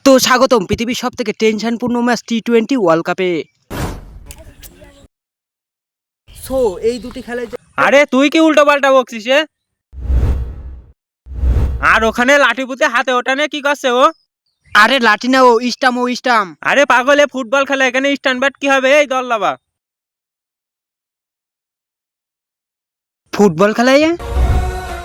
তো স্বাগতম পৃথিবীর সব থেকে টেনশনপূর্ণ ম্যাচ টি-20 ওয়ার্ল্ড কাপে। সো এই দুটি খেলায় আরে তুই কি উল্টো পাল্টা বকছিস? আর ওখানে লাঠি পুঁতে হাতে ওঠানে কি করছে ও? আরে লাঠি না, ও স্টাম। আরে পাগলে, ফুটবল খেলা, এখানে স্ট্যান্ড ব্যাট কি হবে? এই দল লাবা ফুটবল খেলায়।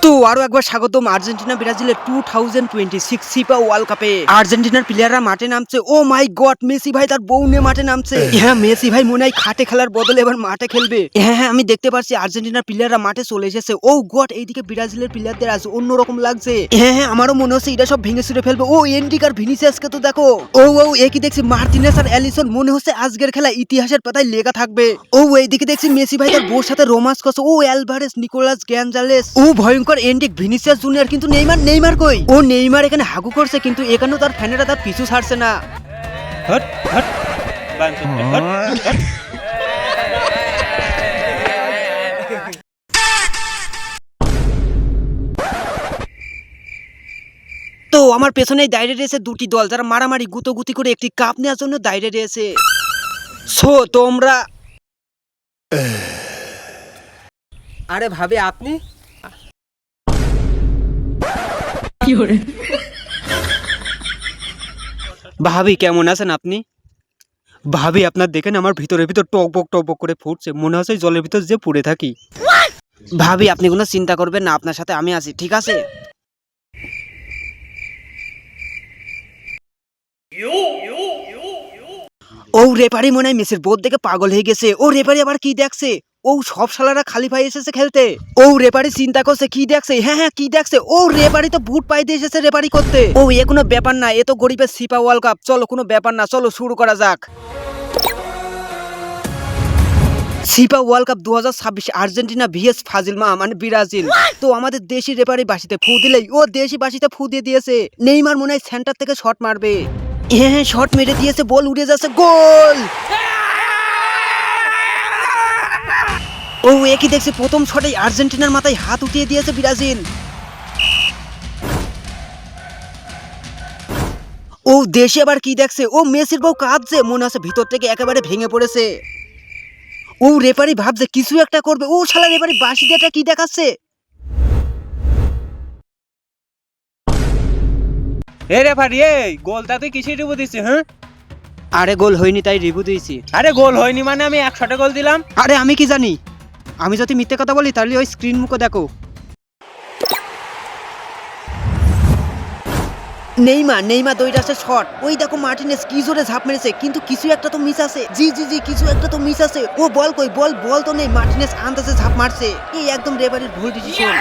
তো আরো একবার স্বাগতম আর্জেন্টিনা ব্রাজিলের 2026 ফিফা ওয়ার্ল্ড কাপে। আর্জেন্টিনার প্লেয়াররা মাঠে নামছে। ও মাই গড, মেসি ভাই তার বউ নিয়ে মাঠে নামছে। হ্যাঁ, মেসি ভাই মনে হয় খাটে খেলার বদলে এবার মাঠে খেলবে। হ্যাঁ, আমি দেখতে পাচ্ছি আর্জেন্টিনার প্লেয়াররা মাঠে চলে এসেছে। ও গড, এইদিকে ব্রাজিলের প্লেয়ারদের আজ অন্যরকম লাগছে। হ্যাঁ, আমারও মনে হচ্ছে এটা সব ভেঙে ছুড়ে ফেলবে। ও এন্ডিক আর ভিনিসিয়াসকে তো দেখো। ও একই দেখছি মার্টিনেস আর অ্যালিসন, মনে হচ্ছে আজকের খেলা ইতিহাসের পাতায় লেখা থাকবে। ও এইদিকে দেখছি মেসি ভাই তার বউর সাথে রোমান্স করছে। ও অ্যালভারেস, নিকোলাস গ্যানজালেস, ও ভয়ঙ্কর এন্ডিক, ভিনিসিয়াস জুনিয়র। কিন্তু নেইমার কই? ও নেইমার এখানে হাগু করছে, কিন্তু এখানেও তার ফ্যানেরা তার পিছু ছাড়ছে না। হট হট বানচুতে হট হট। তো আমার পেছনেই দাঁড়িয়ে রয়েছে দুটি দল, যারা মারামারি গুতোগুতি করে একটি কাপ নেওয়ার জন্য দাঁড়িয়ে রয়েছে। সো তোমরা আরে ভাবি, আপনি ভাবি কেমন আছেন আপনি? ভাবি আপনার দেখেন আমার ভিতরে টকবক করে ফুটছে, মনে হচ্ছে জলের ভিতর যে পুড়ে থাকি। ভাবি আপনি কোনো চিন্তা করবেন না, আপনার সাথে আমি আছি, ঠিক আছে? ও রেফারি মনে হয় মেসির বোধ দেখে পাগল হয়ে গেছে। ও রেফারি আবার কি দেখছে? ও সব শালারা খালি পায়ে এসেছে খেলতে। ও রেফারি চিন্তা করছে কি দেখছে। হ্যাঁ কি দেখছে? ও রেফারি তো বুট পায়ে দিয়ে এসেছে রেফারি করতে। ও এ কোনো ব্যাপার না, এ তো গরিবের ফিফা ওয়ার্ল্ড কাপ। চলো কোনো ব্যাপার না, চলো শুরু করা যাক। FIFA World Cup 2026 Argentina vs ফাজিলমা মানে ব্রাজিল। তো আমাদের দেশি রেফারি বাসিতে ফু দিলেই ও দেশি বাসিতে ফু দিয়ে দিয়েছে। নেইমার মনে হয় সেন্টার থেকে শট মারবে। হ্যাঁ শট মেরে দিয়েছে, বল উড়ে যাচ্ছে, গোল। ও একই দেখছি প্রথম শটেই আর্জেন্টিনার মাথায় হাত উঠিয়ে দিয়েছে ব্রাজিল। ও দেশে আবার কি দেখছে? ও মেসির বউ কাঁদছে, মনে আছে ভিতর থেকে একেবারে ভেঙে পড়েছে। ও রেফারি ভাবছে কিছু একটা করবে। ও শালা রেফারি বাঁশি দিয়ে কি দেখাচ্ছে? এ রেফারি, এই গোলটা তুই কিসে রিভিউ দিছিস? হ্যাঁ, আরে গোল হয়নি তাই রিভিউ দিয়েছি। আরে গোল হয়নি মানে আমি 100টা গোল দিলাম। আরে আমি কি জানি? আমি যদি মিথ্যে কথা বলি তাহলে ওই স্ক্রিন মুখে দেখো। নেইমার দইটাছে শট। ওই দেখো মার্টিনেস কি জোরে ঝাঁপ মেরেছে, কিন্তু কিছু একটা তো মিস আছে। জি কিছু একটা তো মিস আছে। ও বল কই? বল তো নেই। মার্টিনেস আন্দাজে ঝাঁপ মারছে। এই একদম রেফারির ভুল ডিসিশন।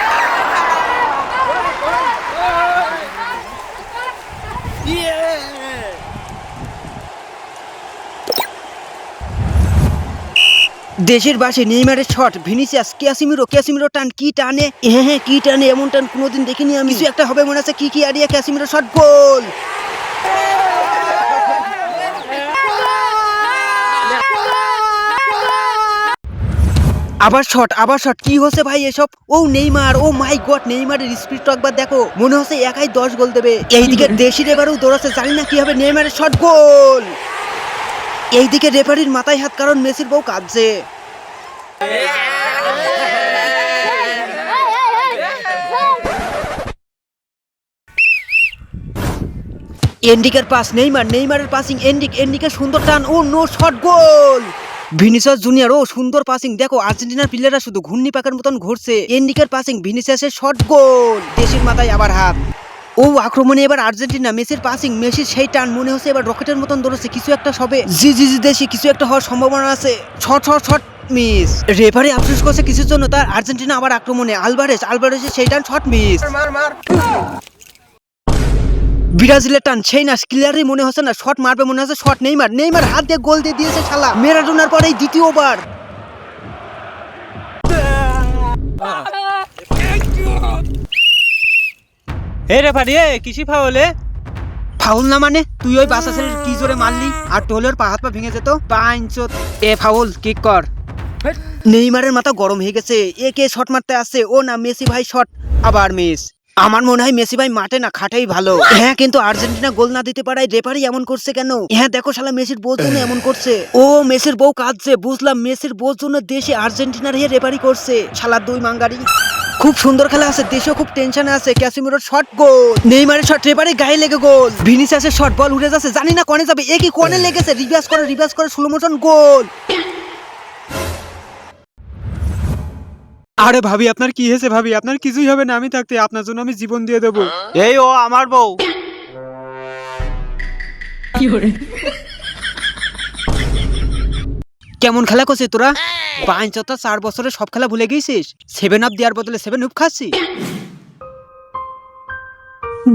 দেশের বাসে নেইমারের শট, ভিনিসিয়াস, ক্যাসিমিরো টান, কি টানে। হ্যাঁ কি টানে, এমন টান কোনোদিন দেখিনি আমি। কিছু একটা হবে মনে আছে। কি আরিয়া, ক্যাসিমিরো শট, গোল। আবার শট কি হচ্ছে ভাই এসব? ও নেইমার, ও মাই গড, নেইমারের স্পিড তো একবার দেখো, মনে হচ্ছে একাই 10 গোল দেবে। এইদিকে দেশি রেফারিও দৌড়াচ্ছে, জানি না কি হবে। নেইমারের শট, গোল। এইদিকে রেফারির মাথায় হাত, কারণ মেসির বউ কাঁদছে। এন্ডিকের পাস, নেইমারের পাসিং, এন্ডিকের সুন্দর টান, ও নো শট, গোল। ভিনিসিয়াস জুনিয়র, ও সুন্দর পাসিং। দেখো আর্জেন্টিনার প্লেয়াররা শুধু ঘূর্ণি পাকের মতন ঘুরছে। এন্ডিকের পাসিং, ভিনিসিয়াসের শট, গোল। দেশের মাথায় আবার হাত। ও আক্রমণে এবার আর্জেন্টিনা, মেসির পাসিং, মেসির সেই টান, মনে হচ্ছে এবার রকেটের মতন দৌড়ছে। কিছু একটা হবে। জি দেশি কিছু একটা হওয়ার সম্ভাবনা আছে। Shot miss. রেফারি আফসোস করছে কিছুর জন্য। তার আর্জেন্টিনা আবার আক্রমণে, আলভারেসের সেই টান, শট মিস। ব্রাজিলের টান, সেই না ক্লিয়ারই মনে হচ্ছে না শট মারবে, মনে হচ্ছে শট। নেইমার হাত দিয়ে গোল দিয়ে দিয়েছে শালা। ম্যারাডোনার পরেই দ্বিতীয়বার। হে রেফারি, কিসি ফাউলে? ফাউল না মানে? তুই ওই বাসা ছেলের কি জোরে মারলি, আর টোলের পা হাত পা ভেঙে যেত। এ ফাউল, কিক কর। নেইমারের মাথা গরম হয়ে গেছে। একে শট মারতে আসছে। ও না, মেসি ভাই শট, আবার মিস। আমার মনে হয় মেসি ভাই মাঠে না খাটেই ভালো। হ্যাঁ, কিন্তু আর্জেন্টিনা গোল না দিতে পারায় রেফারি এমন করছে কেন? হ্যাঁ দেখো, শালা মেসির বউর জন্য এমন করছে। ও মেসির বউ কাঁদছে, বুঝলাম মেসির বউর জন্য দেশে আর্জেন্টিনার হয়ে রেফারি করছে, শালা দুই মাঙ্গারি। খুব সুন্দর খেলা আছে, দেশেও খুব টেনশনে আছে। ক্যাসিমিরোর শট গোল, নেইমারের শট রেফারি গায়ে লেগে গোল, ভিনিসিয়াসের শট বল উড়ে যাচ্ছে, জানি না কোণে যাবে, একই কোণে লেগেছে, রিভার্স করে স্লো মোশন গোল। আরে ভাবি, আপনার কি হয়েছে? ভাবি, আপনার কিছুই হবে না, আমি থাকতে আপনার জন্য আমি জীবন দিয়ে দেবো। এই ও আমার বউ। কেমন খেলা করছিস তোরা? 4 বছরে সব খেলা ভুলে গেছিস? 7 আপ দেওয়ার বদলে 7 উপ খাচ্ছি।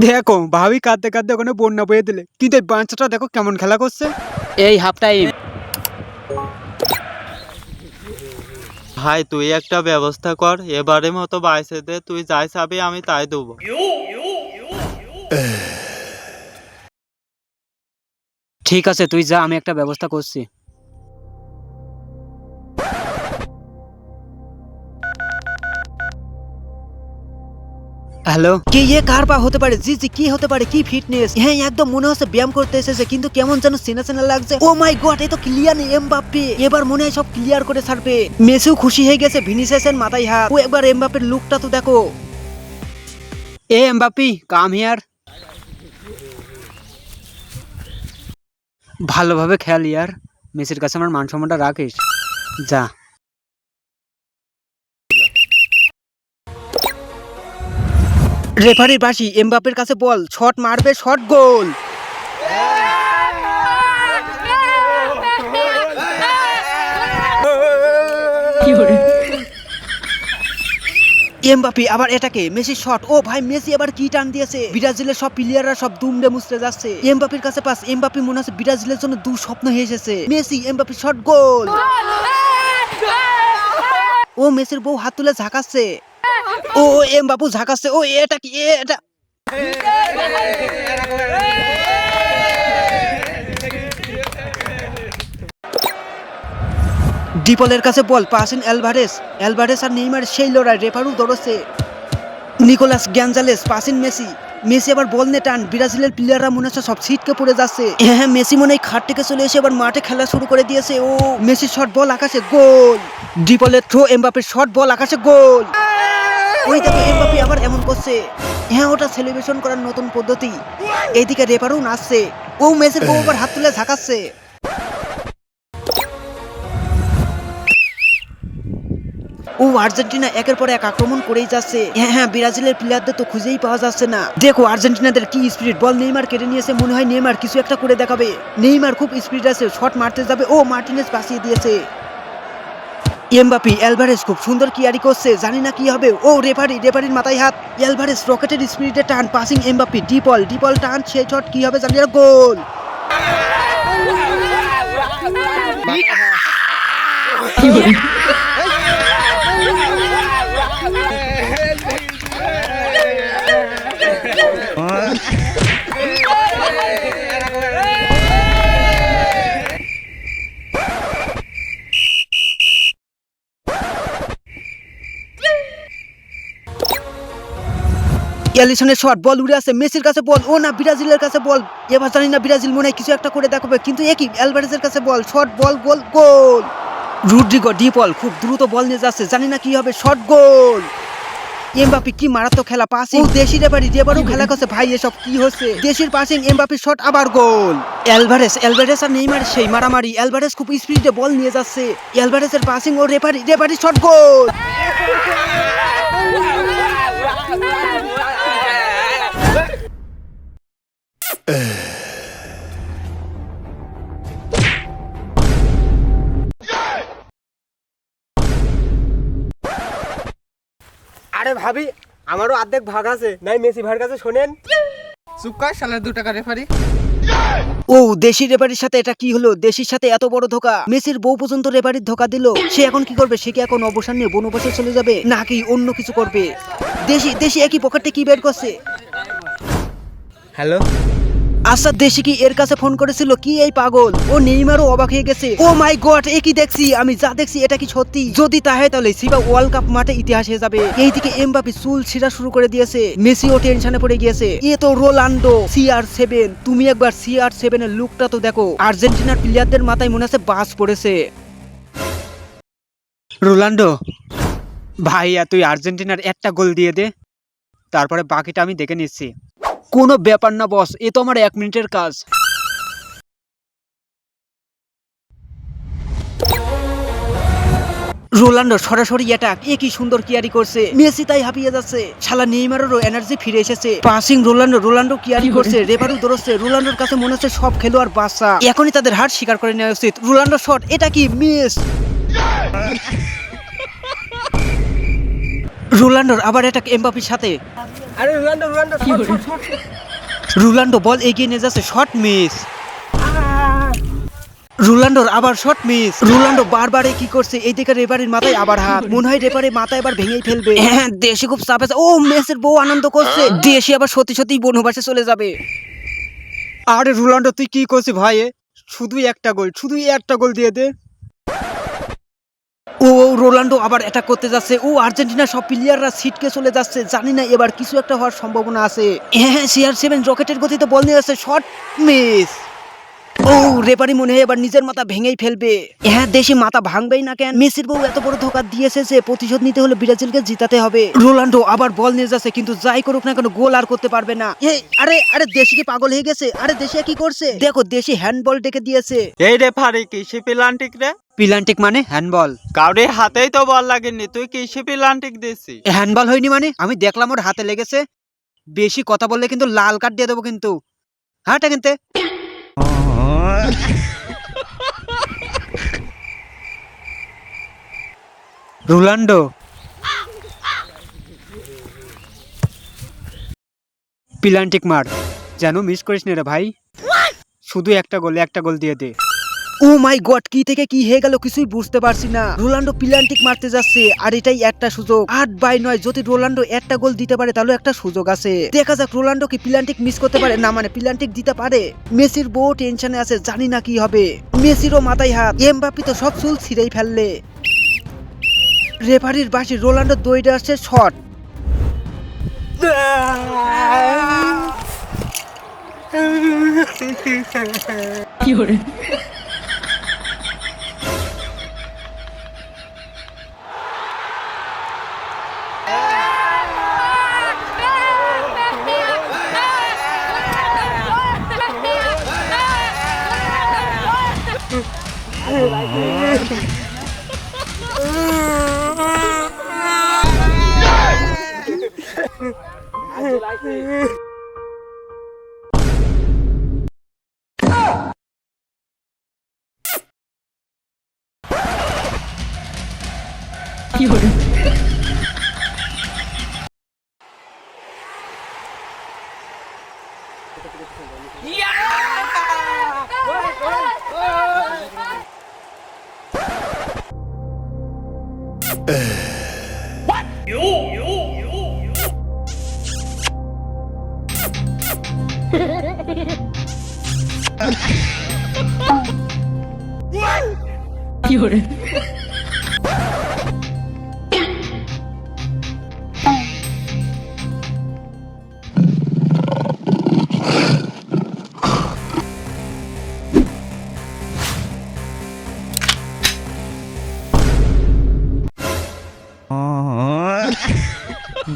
দেখো ভাবি কাঁদতে কাঁদতে ওখানে বন্যা বয়ে দিলে, কিন্তু এই বাচ্চাটা দেখো কেমন খেলা করছে। এই হাফ টাইম। ভাই তুই একটা ব্যবস্থা কর, এবারে মতো বাইসে দে, তুই যাই চাবি আমি তাই দেবো। ঠিক আছে, তুই যা, আমি একটা ব্যবস্থা করছি। হ্যালো, কে কার পা হতে পারে? জি জি, কি হতে পারে? কি ফিটনেস! হ্যাঁ একদম মনে হচ্ছে ব্যায়াম করতে এসেছে, কিন্তু কেমন যেন চেনা চেনা লাগছে। ও মাই গড, এই তো কিলিয়ান এমবাপ্পে, এবার মনে হয় সব ক্লিয়ার করে ছাড়বে। মেসিও খুশি হয়ে গেছে, ভিনিসিয়াসের মাথায় হাত। ও একবার এমবাপ্পের লুকটা তো দেখো। এ এমবাপ্পি, কাম হিয়ার। ভালোভাবে খেল ইয়ার, মেসির কাছে আমার মান সম্মানটা রাখিস, যা। রেফারির বাঁশি, এমবাপ্পের কাছে বল, শট মারবে, শট গোল। এমবাপ্পে আবার এটাকে, মেসির শট। ও ভাই, মেসি আবার কি টান দিয়েছে! ব্রাজিলের সব প্লেয়াররা সব দুমড়ে মুছড়ে যাচ্ছে। এমবাপ্পের কাছে পাস, এমবাপ্পে মনে হচ্ছে ব্রাজিলের জন্য দুঃস্বপ্ন হয়ে এসেছে। Messi, Mbappe shot goal. ও মেসির বউ হাত তুলে ঝাঁকাচ্ছে। ও এমবাপ্পে ঝাঁকাচ্ছে। ও এটা কি? এটা ডিপলের কাছে বল, পাসিং অ্যালভারেস আর নেইমার সেই লড়াই, রেফারু দৌড়ছে। নিকোলাস গ্যাঞ্জালেস, পাসিং মেসি আবার বল নিয়ে টান, ব্রাজিলের প্লেয়াররা মনে হচ্ছে সব ছিটকে পড়ে যাচ্ছে। হ্যাঁ, মেসি মনে হয় খাট থেকে চলে এসে এবার মাঠে খেলা শুরু করে দিয়েছে। ও মেসির শট বল আকাশে, গোল। ডিপলের থ্রো, এমবাপ্পের শট বল আকাশে, গোল। ওই দেখো এমবাপ্পে আবার এমন করছে। হ্যাঁ, ওটা সেলিব্রেশন করার নতুন পদ্ধতি। এইদিকে রেফারু নাচছে। ও মেসির বউ আবার হাত তুলে ঝাঁকাচ্ছে। ও আর্জেন্টিনা একের পর এক আক্রমণ করেই যাচ্ছে। হ্যাঁ, ব্রাজিলের প্লেয়ারদের তো খুঁজেই পাওয়া যাচ্ছে না। দেখো আর্জেন্টিনাদের কি স্পিরিট! বল নেইমার কেড়ে নিয়েছে, মনে হয় নেইমার কিছু একটা করে দেখাবে। নেইমার খুব স্পিড আছে, শট মারতে যাবে। ও মার্টিনেজ বাঁচিয়ে দিয়েছে। এমবাপ্পে, অ্যালভারেস খুব সুন্দর কিয়ারি করছে, জানি না কি হবে। ও রেফারির মাথায় হাত। অ্যালভারেস রকেটের স্পিরিটে টান, পাসিং এমবাপ্পে, ডিপল টান, সেই শট কি হবে জানি না, গোল। এলিসনের শট বল উড়ে আসে, মেসির কাছে বল। ও না, ব্রাজিলের কাছে বল। এবার জানি না ব্রাজিল মনে হয় কিছু একটা করে দেখাবে, কিন্তু একই অ্যালভারেজের কাছে বল, শট বল, গোল। রুড্রিগো ডিপল খুব দ্রুত বল নিয়ে যাচ্ছে, জানি না কি হবে, শট গোল। এমবাপ্পে কি মারাত্মক খেলা, পাসিং। দেশি রেফারিও খেলা করছে। ভাই এসব কি হচ্ছে? দেশির পাসিং, এমবাপ্পের শট, আবার গোল। অ্যালভারেস আর নেইমার সেই মারামারি। অ্যালভারেস খুব স্পিডে বল নিয়ে যাচ্ছে। অ্যালভারেসের পাসিং ও রেফারি শট, গোল। আরে ভাবি, আমারও অর্ধেক ভাগ আছে, নাই মেসি ভাইয়ের কাছে শোনেন। চুপ কর শালা, 2 টাকা রেফারি। ও দেশি রেফারির সাথে এটা কি হলো? দেশির সাথে এত বড় ধোকা! মেসির বউ পর্যন্ত রেফারির ধোকা দিল। সে এখন কি করবে? সে কি এখন অবসর নিয়ে বনবাসে চলে যাবে, নাকি অন্য কিছু করবে? দেশি একই পকেটে কি বের করছে। হ্যালো, আচ্ছা দেশি কি এর কাছে ফোন করেছিল কি এই পাগল? ও নেইমারও অবাক হয়ে গেছে। ও মাই গড, এ কি দেখছি আমি? যা দেখছি এটা কি সত্যি? যদি তা হয় তাহলে ফিফা ওয়ার্ল্ড কাপ মাঠে ইতিহাস হয়ে যাবে। এইদিকে এমবাপে চুল ছিঁড়া শুরু করে দিয়েছে, মেসিও টেনশনে পড়ে গিয়েছে। এ তো রোনাল্ডো CR7। তুমি একবার CR7 এর লুকটা তো দেখো। আর্জেন্টিনার প্লেয়ারদের মাথায় মনে আছে বাস পড়েছে। রোনাল্ডো ভাইয়া, তুই আর্জেন্টিনার একটা গোল দিয়ে দে, তারপরে বাকিটা আমি দেখে নিচ্ছি। কোনো ব্যাপার না বস, এ তো আমার 1 মিনিটের কাজ। রোনাল্ডো সরাসরি অ্যাটাক, এ কি সুন্দর কিয়ারি করছে। মেসি তাই হাঁপিয়ে যাচ্ছে। শালা নেইমারেরও এনার্জি ফিরে এসেছে। পাসিং রোনাল্ডো কিয়ারি করছে, রেফারি দৌড়চ্ছে। রোনাল্ডোর কাছে মনে হচ্ছে সব খেলোয়াড় বাচ্চা, এখনই তাদের হার স্বীকার করে নেওয়া উচিত। রোনাল্ডো শট, এটা কি মিস? রোনাল্ডোর আবার অ্যাটাক এমবাপির সাথে। আরে রোনাল্ডো রোনাল্ডো বল এগিয়ে নিয়ে যাচ্ছে, শট মিস। রোনাল্ডোর আবার শট মিস। রোনাল্ডো বারবার কি করছে, এইদিকে রেফারির মাথায় আবার হাত। মনে হয় রেফারির মাথায় এবার ভেঙেই ফেলবে। হ্যাঁ, দেশি খুব চাপ আছে। ও মেসির বউ আনন্দ করছে। দেশি আবার সত্যি সত্যি বনবাসে চলে যাবে। আরে রোনাল্ডো তুই কি করছিস ভাই? শুধুই একটা গোল দিয়ে দে। ও রোনাল্ডো আবার অ্যাটাক করতে যাচ্ছে। ও আর্জেন্টিনার সব প্লেয়াররা সিটকে চলে যাচ্ছে। জানি না এবার কিছু একটা হওয়ার সম্ভাবনা আছে। হ্যাঁ, CR7 রকেটের গতিতে বল নিয়ে যাচ্ছে, শট মিস। ও রেফারি মনে হয় এবার নিজের মাথা ভেঙেই ফেলবে। হ্যাঁ, দেশি মাথা ভাঙবেই না কেন? মেসির বউ এত বড় ধোকা দিয়েছে যে প্রতিশোধ নিতে হলে ব্রাজিলকে জিতাতে হবে। রোনাল্ডো আবার বল নিয়ে যাচ্ছে, কিন্তু যাই করুক না কেন গোল আর করতে পারবে না। আরে দেশি কি পাগল হয়ে গেছে? আরে দেশি কি করছে দেখো, দেশি হ্যান্ডবল ডেকে দিয়েছে। এই রেফারি কিসে প্লান্টিক রে? প্লান্টিক মানে হ্যান্ডবল। কাউরে হাতেই তো বল লাগেনি, তুই কিসে প্লান্টিক দিছি? হ্যান্ডবল হয়নি মানে? আমি দেখলাম ওর হাতে লেগেছে। বেশি কথা বললে কিন্তু লাল কার্ড দিয়ে দেবো কিন্তু। হ্যাঁ কিন্তু রোনাল্ডো প্লান্টিক মার, যেন মিস করিস না রে ভাই। শুধু একটা গোল দিয়ে দে। ও মাই গড, কি থেকে কি হয়ে গেল কিছুই বুঝতে পারছি না। রোনাল্ডো প্লান্টিক মারতে যাচ্ছে, আর এটাই একটা সুযোগ। 8/9, যদি রোনাল্ডো একটা গোল দিতে পারে তাহলে একটা সুযোগ আছে। দেখা যাক রোনাল্ডো কি প্লান্টিক মিস করতে পারে, না মানে প্লান্টিক দিতে পারে। মেসির বউ টেনশনে আছে, জানি না কি হবে। মেসিরও মাথায় হাত। এমবাপি তো সব চুল ছিঁড়েই ফেললে। রেফারির বাঁশি, রোনাল্ডো দৌড়ে আসছে, শট।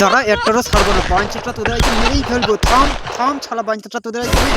দাঁড়া, একটারও ছাড়বো না। বাঞ্চাটা তোদের আজকে মেরেই ফেলবো। থাম ছাড়া, বাঞ্চাটা তোদের আজকে